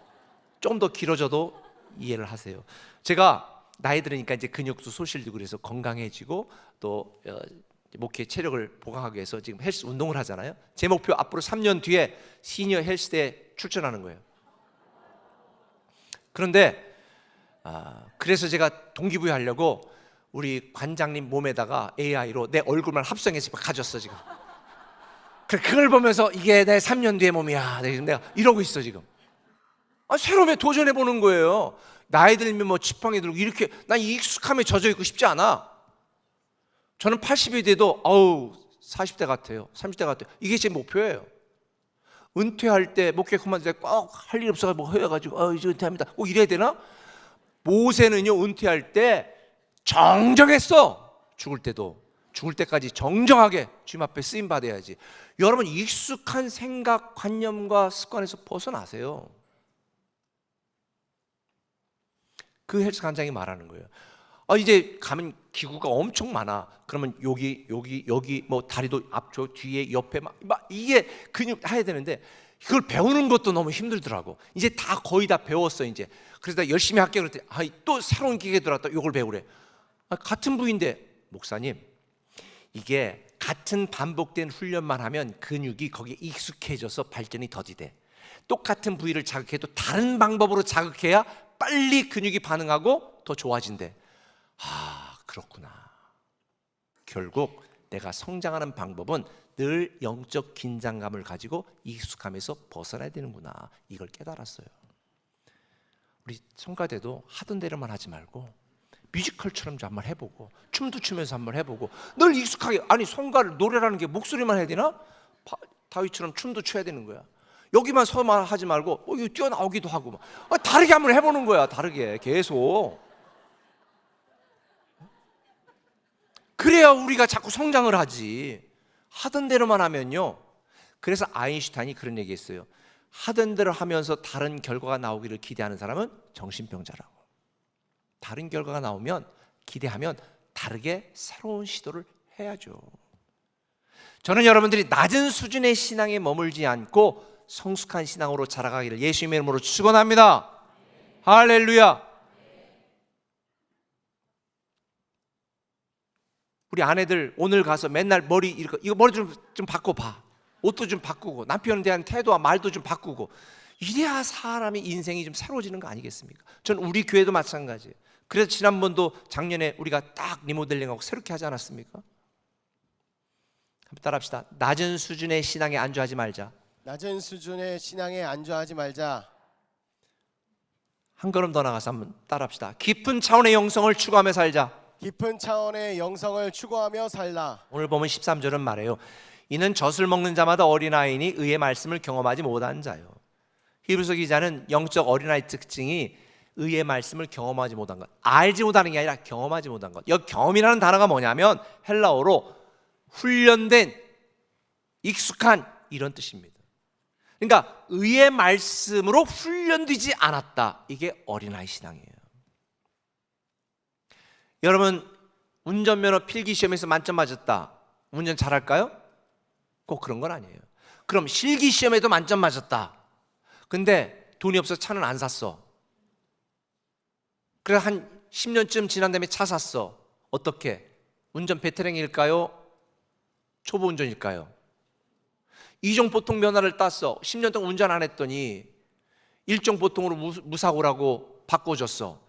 좀 더 길어져도 이해를 하세요. 제가 나이 들으니까 이제 근육도 소실되고 그래서 건강해지고 또 목회 체력을 보강하기 위해서 지금 헬스 운동을 하잖아요. 제 목표 앞으로 3년 뒤에 시니어 헬스대에 출전하는 거예요. 그런데 그래서 제가 동기부여하려고 우리 관장님 몸에다가 AI로 내 얼굴만 합성해서 가졌어 지금. 그걸 보면서 이게 내 3년 뒤의 몸이야. 내가 이러고 있어 지금. 새로움에 도전해 보는 거예요. 나이 들면 뭐 지팡이 들고 이렇게 난 익숙함에 젖어 있고 싶지 않아. 저는 80이 돼도 40대 같아요. 30대 같아요. 이게 제 목표예요. 은퇴할 때 목회 그만둘 때 꼭 할 일 없어서 뭐 해가지고 이제 은퇴합니다. 꼭 이래야 되나? 모세는요 은퇴할 때 정정했어. 죽을 때까지 정정하게 주님 앞에 쓰임 받아야지. 여러분 익숙한 생각, 관념과 습관에서 벗어나세요. 그 헬스 관장이 말하는 거예요. 이제 가면 기구가 엄청 많아. 그러면 여기 뭐 다리도 앞쪽 뒤에 옆에 막 이게 근육 해야 되는데 이걸 배우는 것도 너무 힘들더라고. 이제 다 거의 다 배웠어 이제. 그래서 나 열심히 할게 그랬더니 또 새로운 기계 들어왔다. 이걸 배우래. 같은 부위인데 목사님, 이게 같은 반복된 훈련만 하면 근육이 거기에 익숙해져서 발전이 더디대. 똑같은 부위를 자극해도 다른 방법으로 자극해야 빨리 근육이 반응하고 더 좋아진대. 그렇구나. 결국 내가 성장하는 방법은 늘 영적 긴장감을 가지고 익숙함에서 벗어나야 되는구나. 이걸 깨달았어요. 우리 성가대도 하던 대로만 하지 말고 뮤지컬처럼 좀 한번 해보고 춤도 추면서 한번 해보고 늘 익숙하게. 아니 성가를 노래라는 게 목소리만 해야 되나? 다윗처럼 춤도 춰야 되는 거야. 여기만 서만 하지 말고 이거 뛰어나오기도 하고 막. 다르게 한번 해보는 거야. 다르게 계속. 그래야 우리가 자꾸 성장을 하지. 하던 대로만 하면요. 그래서 아인슈타인이 그런 얘기했어요. 하던 대로 하면서 다른 결과가 나오기를 기대하는 사람은 정신병자라고. 다른 결과가 나오면 기대하면 다르게 새로운 시도를 해야죠. 저는 여러분들이 낮은 수준의 신앙에 머물지 않고 성숙한 신앙으로 자라가기를 예수님의 이름으로 축원합니다. 할렐루야. 우리 아내들 오늘 가서 맨날 머리 이거 머리 좀 바꿔봐. 옷도 좀 바꾸고 남편에 대한 태도와 말도 좀 바꾸고 이래야 사람이 인생이 좀 새로워지는 거 아니겠습니까? 전 우리 교회도 마찬가지예요. 그래서 지난번도 작년에 우리가 딱 리모델링하고 새롭게 하지 않았습니까? 한번 따라합시다. 낮은 수준의 신앙에 안주하지 말자. 낮은 수준의 신앙에 안주하지 말자. 한 걸음 더 나가서 한번 따라합시다. 깊은 차원의 영성을 추구하며 살자. 깊은 차원의 영성을 추구하며 살라. 오늘 보면 13절은 말해요. 이는 젖을 먹는 자마다 어린아이니 의의 말씀을 경험하지 못한 자요. 히브리서 기자는 영적 어린아이 특징이 의의 말씀을 경험하지 못한 것, 알지 못하는 게 아니라 경험하지 못한 것. 여기 경험이라는 단어가 뭐냐면 헬라어로 훈련된, 익숙한 이런 뜻입니다. 그러니까 의의 말씀으로 훈련되지 않았다. 이게 어린아이 신앙이에요. 여러분 운전면허 필기시험에서 만점 맞았다. 운전 잘할까요? 꼭 그런 건 아니에요. 그럼 실기시험에도 만점 맞았다. 근데 돈이 없어서 차는 안 샀어. 그래서 한 10년쯤 지난 다음에 차 샀어. 어떻게? 운전 베테랑일까요? 초보 운전일까요? 이종 보통 면허를 땄어. 10년 동안 운전 안 했더니 일종 보통으로 무사고라고 바꿔줬어.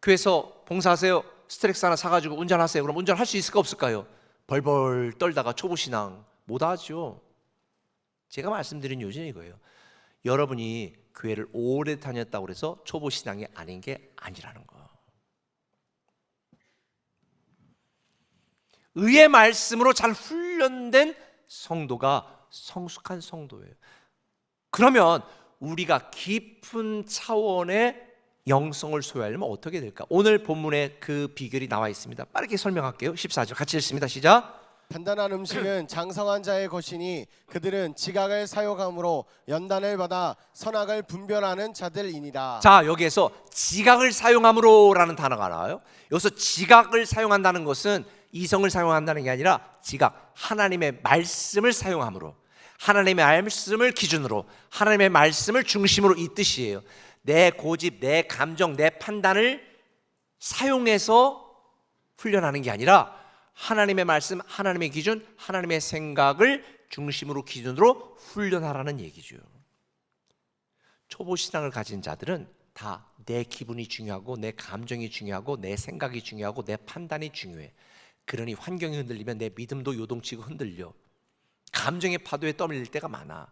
교회에서 봉사하세요. 스트렉스 하나 사가지고 운전하세요. 그럼 운전할 수 있을까 없을까요? 벌벌 떨다가 초보신앙 못하죠. 제가 말씀드린 요지는 이거예요. 여러분이 교회를 오래 다녔다고 해서 초보신앙이 아닌 게 아니라는 거. 의의 말씀으로 잘 훈련된 성도가 성숙한 성도예요. 그러면 우리가 깊은 차원의 영성을 소유하려면 어떻게 될까? 오늘 본문에 그 비결이 나와 있습니다. 빠르게 설명할게요. 14절 같이 읽습니다. 시작. 단단한 음식은 장성한 자의 것이니 그들은 지각을 사용함으로 연단을 받아 선악을 분별하는 자들이니라. 자, 여기에서 지각을 사용함으로라는 단어가 나와요. 여기서 지각을 사용한다는 것은 이성을 사용한다는 게 아니라 지각, 하나님의 말씀을 사용함으로, 하나님의 말씀을 기준으로, 하나님의 말씀을 중심으로 이 뜻이에요. 내 고집, 내 감정, 내 판단을 사용해서 훈련하는 게 아니라 하나님의 말씀, 하나님의 기준, 하나님의 생각을 중심으로 기준으로 훈련하라는 얘기죠. 초보 신앙을 가진 자들은 다 내 기분이 중요하고 내 감정이 중요하고 내 생각이 중요하고 내 판단이 중요해. 그러니 환경이 흔들리면 내 믿음도 요동치고 흔들려. 감정의 파도에 떠밀릴 때가 많아.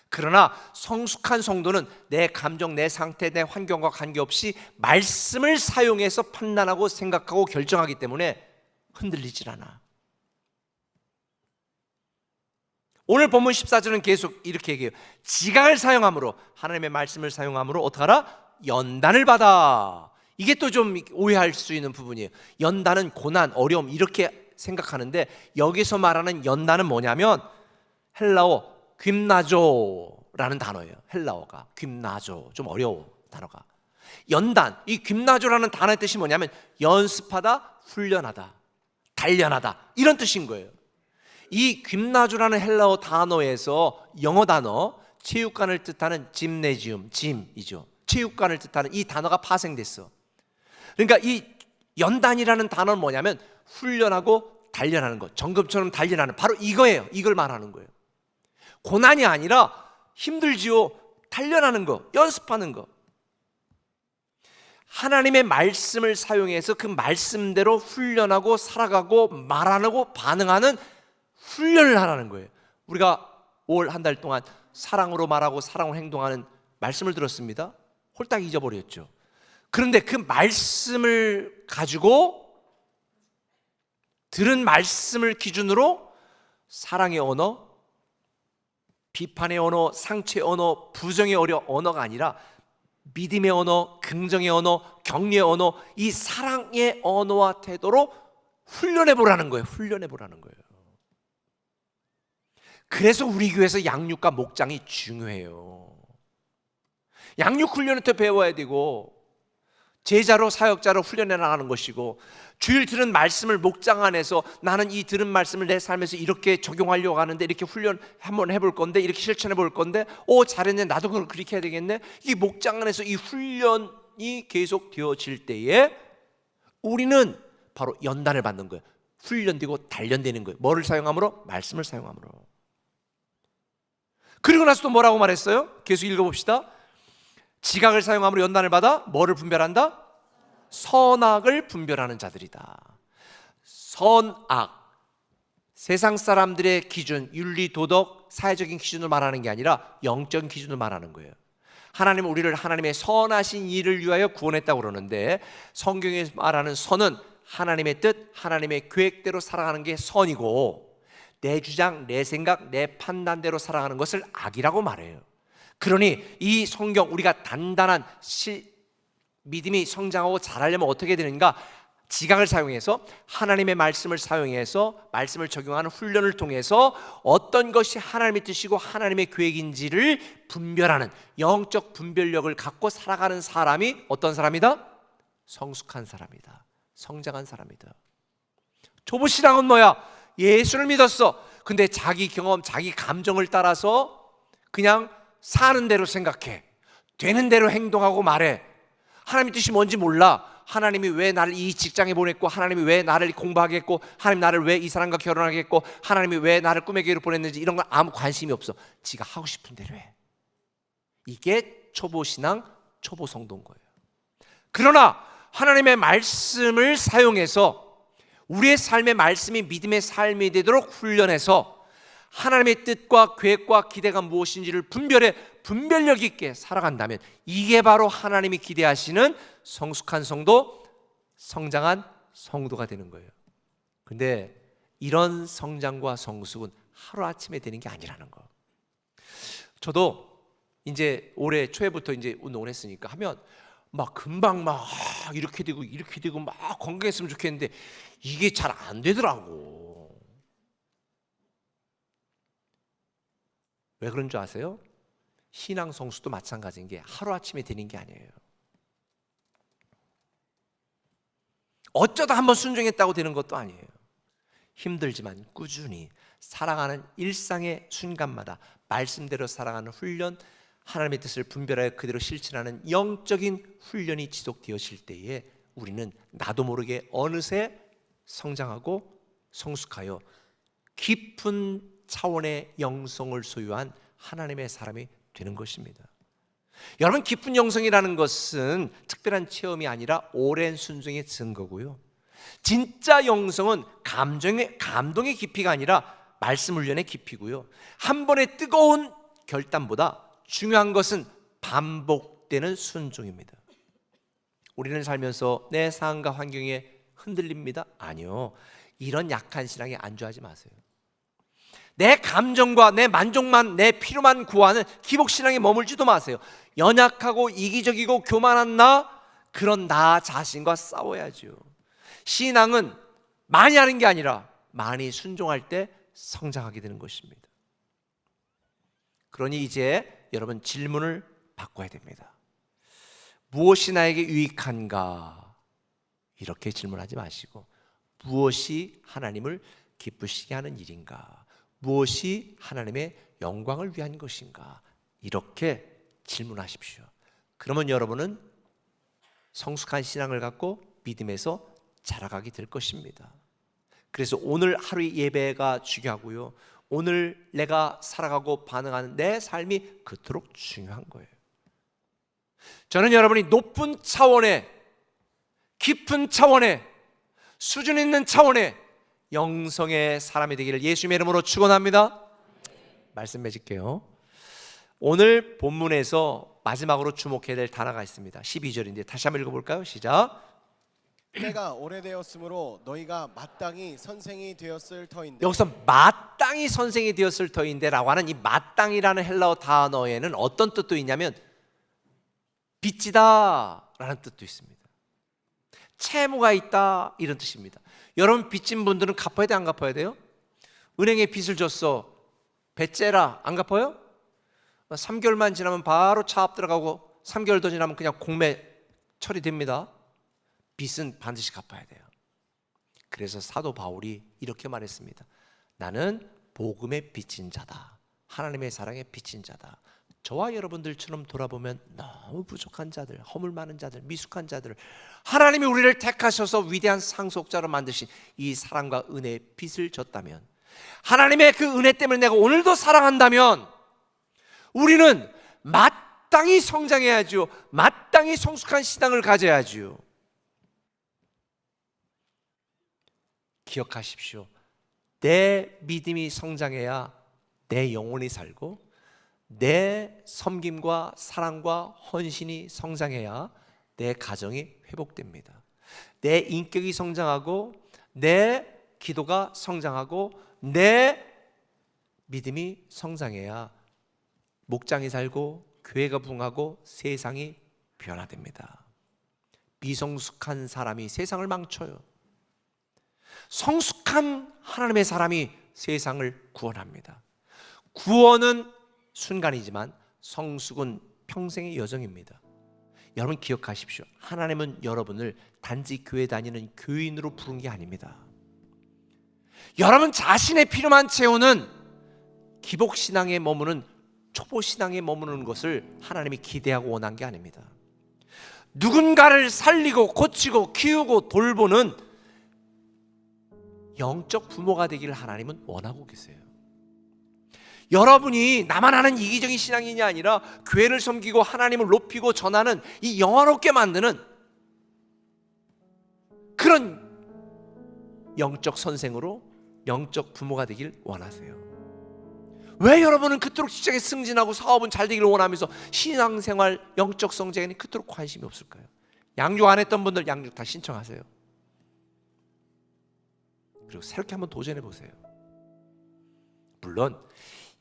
그러나 성숙한 성도는 내 감정, 내 상태, 내 환경과 관계없이 말씀을 사용해서 판단하고 생각하고 결정하기 때문에 흔들리질 않아. 오늘 본문 14절은 계속 이렇게 얘기해요. 지각을 사용함으로, 하나님의 말씀을 사용함으로 어떻게 하라? 연단을 받아. 이게 또 좀 오해할 수 있는 부분이에요. 연단은 고난, 어려움 이렇게 생각하는데 여기서 말하는 연단은 뭐냐면 헬라어 그나조라는 단어예요. 헬라어가 그나조, 좀 어려워 단어가. 연단, 이 그나조라는 단어의 뜻이 뭐냐면 연습하다, 훈련하다, 단련하다 이런 뜻인 거예요. 이 그나조라는 헬라어 단어에서 영어 단어 체육관을 뜻하는 짐네지움, 짐이죠. 체육관을 뜻하는 이 단어가 파생됐어. 그러니까 이 연단이라는 단어는 뭐냐면 훈련하고 단련하는 것, 정금처럼 단련하는, 바로 이거예요. 이걸 말하는 거예요. 고난이 아니라 힘들지요. 단련하는 거, 연습하는 거. 하나님의 말씀을 사용해서 그 말씀대로 훈련하고 살아가고 말하고 반응하는 훈련을 하라는 거예요. 우리가 올 한 달 동안 사랑으로 말하고 사랑으로 행동하는 말씀을 들었습니다. 홀딱 잊어버렸죠. 그런데 그 말씀을 가지고 들은 말씀을 기준으로 사랑의 언어, 비판의 언어, 상처의 언어, 부정의 언어가 아니라 믿음의 언어, 긍정의 언어, 격려의 언어, 이 사랑의 언어와 태도로 훈련해 보라는 거예요. 훈련해 보라는 거예요. 그래서 우리 교회에서 양육과 목장이 중요해요. 양육 훈련을 또 배워야 되고, 제자로 사역자로 훈련해 나가는 것이고, 주일 들은 말씀을 목장 안에서 나는 이 들은 말씀을 내 삶에서 이렇게 적용하려고 하는데, 이렇게 훈련 한번 해볼 건데, 이렇게 실천해 볼 건데, 잘했네, 나도 그걸 그렇게 해야 되겠네. 이 목장 안에서 이 훈련이 계속 되어질 때에 우리는 바로 연단을 받는 거예요. 훈련되고 단련되는 거예요. 뭐를 사용함으로? 말씀을 사용함으로. 그리고 나서 또 뭐라고 말했어요? 계속 읽어봅시다. 지각을 사용함으로 연단을 받아 뭐를 분별한다? 선악을 분별하는 자들이다. 선악, 세상 사람들의 기준, 윤리, 도덕, 사회적인 기준을 말하는 게 아니라 영적인 기준을 말하는 거예요. 하나님은 우리를 하나님의 선하신 일을 위하여 구원했다고 그러는데, 성경에 말하는 선은 하나님의 뜻, 하나님의 계획대로 살아가는 게 선이고, 내 주장, 내 생각, 내 판단대로 살아가는 것을 악이라고 말해요. 그러니 이 성경, 우리가 단단한 믿음이 성장하고 자라려면 어떻게 되는가? 지각을 사용해서, 하나님의 말씀을 사용해서 말씀을 적용하는 훈련을 통해서 어떤 것이 하나님의 뜻이고 하나님의 계획인지를 분별하는 영적 분별력을 갖고 살아가는 사람이 어떤 사람이다? 성숙한 사람이다. 성장한 사람이다. 초보신앙은 뭐야? 예수를 믿었어. 근데 자기 경험, 자기 감정을 따라서 그냥 사는 대로 생각해. 되는 대로 행동하고 말해. 하나님의 뜻이 뭔지 몰라. 하나님이 왜 나를 이 직장에 보냈고, 하나님이 왜 나를 공부하게 했고, 하나님 나를 왜 이 사람과 결혼하게 했고, 하나님이 왜 나를 꿈의 교회로 보냈는지 이런 건 아무 관심이 없어. 지가 하고 싶은 대로 해. 이게 초보신앙, 초보성도인 거예요. 그러나 하나님의 말씀을 사용해서 우리의 삶의 말씀이 믿음의 삶이 되도록 훈련해서 하나님의 뜻과 계획과 기대가 무엇인지를 분별력 있게 살아간다면, 이게 바로 하나님이 기대하시는 성숙한 성도, 성장한 성도가 되는 거예요. 근데 이런 성장과 성숙은 하루아침에 되는 게 아니라는 거. 저도 이제 올해 초에부터 이제 운동을 했으니까 하면 막 금방 막 이렇게 되고 막 건강했으면 좋겠는데 이게 잘 안 되더라고. 왜 그런 줄 아세요? 신앙 성수도 마찬가지인 게 하루아침에 되는 게 아니에요. 어쩌다 한번 순종했다고 되는 것도 아니에요. 힘들지만 꾸준히 살아가는 일상의 순간마다 말씀대로 살아가는 훈련, 하나님의 뜻을 분별하여 그대로 실천하는 영적인 훈련이 지속되어질 때에 우리는 나도 모르게 어느새 성장하고 성숙하여 깊은 차원의 영성을 소유한 하나님의 사람이 되는 것입니다. 여러분, 깊은 영성이라는 것은 특별한 체험이 아니라 오랜 순종의 증거고요. 진짜 영성은 감동의 깊이가 아니라 말씀 훈련의 깊이고요. 한 번의 뜨거운 결단보다 중요한 것은 반복되는 순종입니다. 우리는 살면서 내 상황과 환경에 흔들립니다? 아니요. 이런 약한 신앙에 안주하지 마세요. 내 감정과 내 만족만, 내 필요만 구하는 기복신앙에 머물지도 마세요. 연약하고 이기적이고 교만한 그런 나 자신과 싸워야죠. 신앙은 많이 하는 게 아니라 많이 순종할 때 성장하게 되는 것입니다. 그러니 이제 여러분 질문을 바꿔야 됩니다. 무엇이 나에게 유익한가? 이렇게 질문하지 마시고, 무엇이 하나님을 기쁘시게 하는 일인가? 무엇이 하나님의 영광을 위한 것인가? 이렇게 질문하십시오. 그러면 여러분은 성숙한 신앙을 갖고 믿음에서 자라가게 될 것입니다. 그래서 오늘 하루의 예배가 중요하고요, 오늘 내가 살아가고 반응하는 내 삶이 그토록 중요한 거예요. 저는 여러분이 높은 차원의, 깊은 차원의, 수준 있는 차원의 영성의 사람이 되기를 예수님의 이름으로 축원합니다. 말씀 맺을게요. 오늘 본문에서 마지막으로 주목해야 될 단어가 있습니다. 12절인데 다시 한번 읽어볼까요? 시작. 때가 오래되었으므로 너희가 마땅히 선생이 되었을 터인데. 여기서 마땅히 선생이 되었을 터인데 라고 하는 이 마땅이라는 헬라어 단어에는 어떤 뜻도 있냐면 빚지다 라는 뜻도 있습니다. 채무가 있다 이런 뜻입니다. 여러분 빚진 분들은 갚아야 돼, 안 갚아야 돼요? 은행에 빚을 줬어, 배째라, 안 갚아요? 3개월만 지나면 바로 차압 들어가고 3개월 더 지나면 그냥 공매 처리됩니다. 빚은 반드시 갚아야 돼요. 그래서 사도 바울이 이렇게 말했습니다. 나는 복음의 빚진 자다, 하나님의 사랑의 빚진 자다. 저와 여러분들처럼 돌아보면 너무 부족한 자들, 허물 많은 자들, 미숙한 자들, 하나님이 우리를 택하셔서 위대한 상속자로 만드신 이 사랑과 은혜의 빚을 졌다면, 하나님의 그 은혜 때문에 내가 오늘도 사랑한다면 우리는 마땅히 성장해야죠. 마땅히 성숙한 신앙을 가져야죠. 기억하십시오. 내 믿음이 성장해야 내 영혼이 살고, 내 섬김과 사랑과 헌신이 성장해야 내 가정이 회복됩니다. 내 인격이 성장하고, 내 기도가 성장하고, 내 믿음이 성장해야 목장이 살고, 교회가 부흥하고, 세상이 변화됩니다. 미성숙한 사람이 세상을 망쳐요. 성숙한 하나님의 사람이 세상을 구원합니다. 구원은 순간이지만 성숙은 평생의 여정입니다. 여러분 기억하십시오. 하나님은 여러분을 단지 교회 다니는 교인으로 부른 게 아닙니다. 여러분 자신의 필요만 채우는 기복신앙에 머무는, 초보신앙에 머무는 것을 하나님이 기대하고 원한 게 아닙니다. 누군가를 살리고 고치고 키우고 돌보는 영적 부모가 되기를 하나님은 원하고 계세요. 여러분이 나만 아는 이기적인 신앙인이 아니라 교회를 섬기고 하나님을 높이고 전하는 이 영화롭게 만드는 그런 영적 선생으로, 영적 부모가 되길 원하세요. 왜 여러분은 그토록 직장에 승진하고 사업은 잘 되기를 원하면서 신앙생활, 영적 성장에는 그토록 관심이 없을까요? 양육 안 했던 분들 양육 다 신청하세요. 그리고 새롭게 한번 도전해 보세요. 물론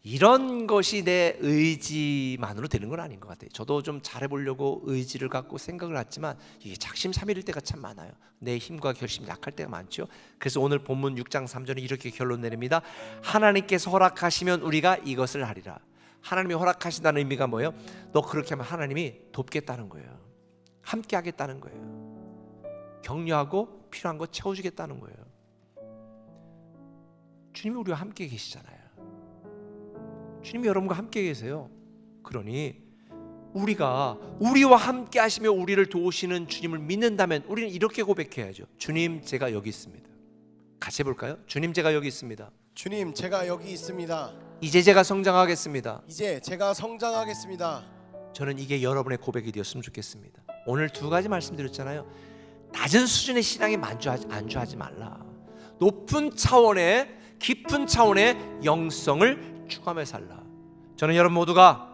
이런 것이 내 의지만으로 되는 건 아닌 것 같아요. 저도 좀 잘해보려고 의지를 갖고 생각을 했지만 이게 작심삼일일 때가 참 많아요. 내 힘과 결심이 약할 때가 많죠. 그래서 오늘 본문 6장 3절에 이렇게 결론 내립니다. 하나님께서 허락하시면 우리가 이것을 하리라. 하나님이 허락하신다는 의미가 뭐예요? 너 그렇게 하면 하나님이 돕겠다는 거예요. 함께 하겠다는 거예요. 격려하고 필요한 거 채워주겠다는 거예요. 주님이 우리와 함께 계시잖아요. 주님이 여러분과 함께 계세요. 그러니 우리와 함께 하시며 우리를 도우시는 주님을 믿는다면 우리는 이렇게 고백해야죠. 주님, 제가 여기 있습니다. 같이 해볼까요? 주님, 제가 여기 있습니다. 주님, 제가 여기 있습니다. 이제 제가 성장하겠습니다. 이제 제가 성장하겠습니다. 저는 이게 여러분의 고백이 되었으면 좋겠습니다. 오늘 두 가지 말씀드렸잖아요. 낮은 수준의 신앙에 안주하지 말라. 높은 차원의, 깊은 차원의 영성을 추구하며 살라. 저는 여러분 모두가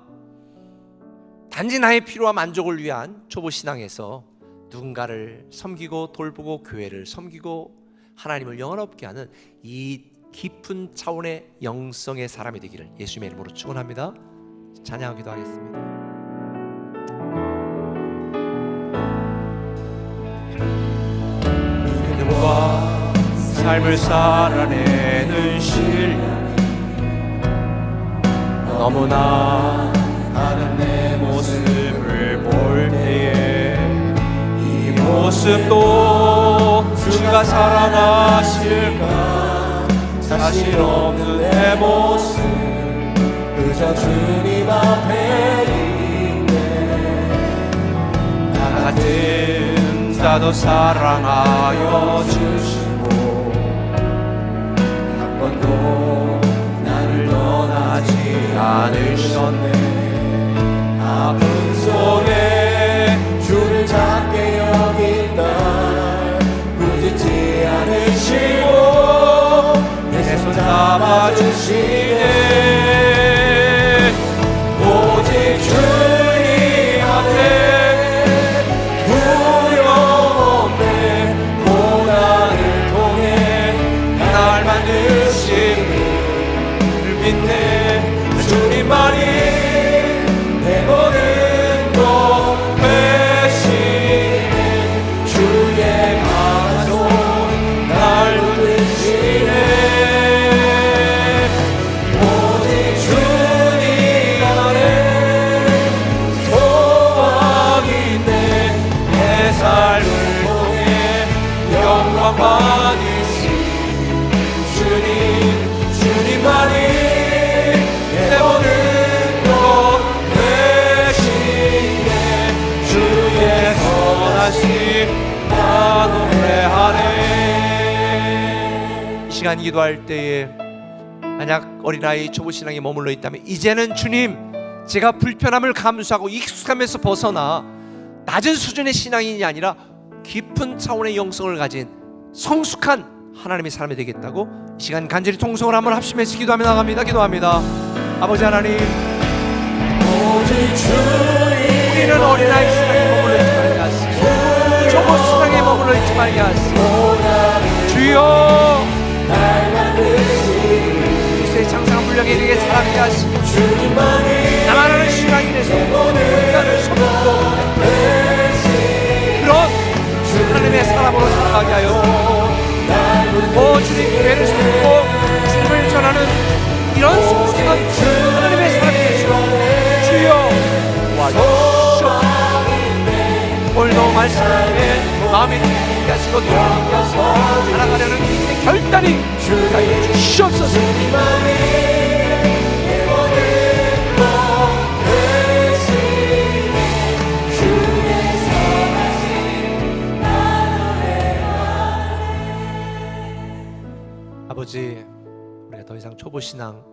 단지 나의 필요와 만족을 위한 초보 신앙에서 누군가를 섬기고 돌보고 교회를 섬기고 하나님을 영원롭게 하는 이 깊은 차원의 영성의 사람이 되기를 예수님의 이름으로 축원합니다. 찬양하기도 하겠습니다. 믿음과 삶을 살아내는 신뢰, 너무나 다른 내 모습을 볼 때에 이 모습도 주가 살아나실까? 자신 없는 내 모습 그저 저 주님 앞에 있네. 나 같은 자도 사랑하여 주시고 한 번도 나를 떠나지 않으셨네. 아픔 속에 주를 잡게 여긴 날 부지지 않으시고 내 손 잡아주시네. 오직 주님 앞에 두려움없네. 고난을 통해 날 만드신 를 믿네. 주님만이 내 모든 것 되시네. 주의 강한 손 날 붙드시네. 오직 주님 안에 소망이 있네. 내 삶을 통해 영광 받으신 주님, 주님만이 내 모든 것 되시네. 주의 선하심 나 노래하네. 이 시간 기도할 때에 만약 어린아이 초보신앙에 머물러 있다면 이제는 주님, 제가 불편함을 감수하고 익숙함에서 벗어나 낮은 수준의 신앙인이 아니라 깊은 차원의 영성을 가진 성숙한 하나님의 사람이 되겠다고 이 시간 간절히 통성을 한번 합심해서 기도하며 나갑니다. 기도합니다. 아버지 하나님, 우리는 어린아이 신앙에 머물러 있지 말게 하시고 초보 신앙에 머물러 있지 말게 하시고 주여 그리스도의 장성한 분량에 이르게 자라게 하시고 나만 하는 신앙인에서 인간을 섬기고 그런 하나님의 사람으로 살아가게 하여 주님 교회를 섬기고 주님을 전하는 이런 성숙한 하나님의 사람이 되시고 주여 와주시옵소서. 오늘도 말씀에 마음이 깊게 하시고 눈을 깊게 하시고 살아가려는 믿음의 결단이 하여 주시옵소서. 아버지, 우리가 더 이상 초보 신앙,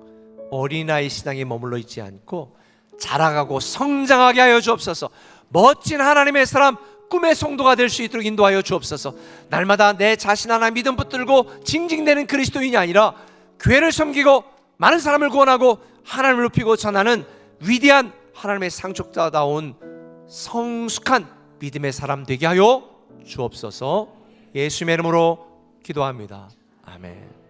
어린아이 신앙에 머물러 있지 않고 자라가고 성장하게 하여 주옵소서. 멋진 하나님의 사람, 꿈의 성도가 될 수 있도록 인도하여 주옵소서. 날마다 내 자신 하나 믿음 붙들고 징징대는 그리스도인이 아니라 교회를 섬기고 많은 사람을 구원하고 하나님을 높이고 전하는 위대한 하나님의 상속자다운 성숙한 믿음의 사람 되게 하여 주옵소서. 예수님의 이름으로 기도합니다. 아멘.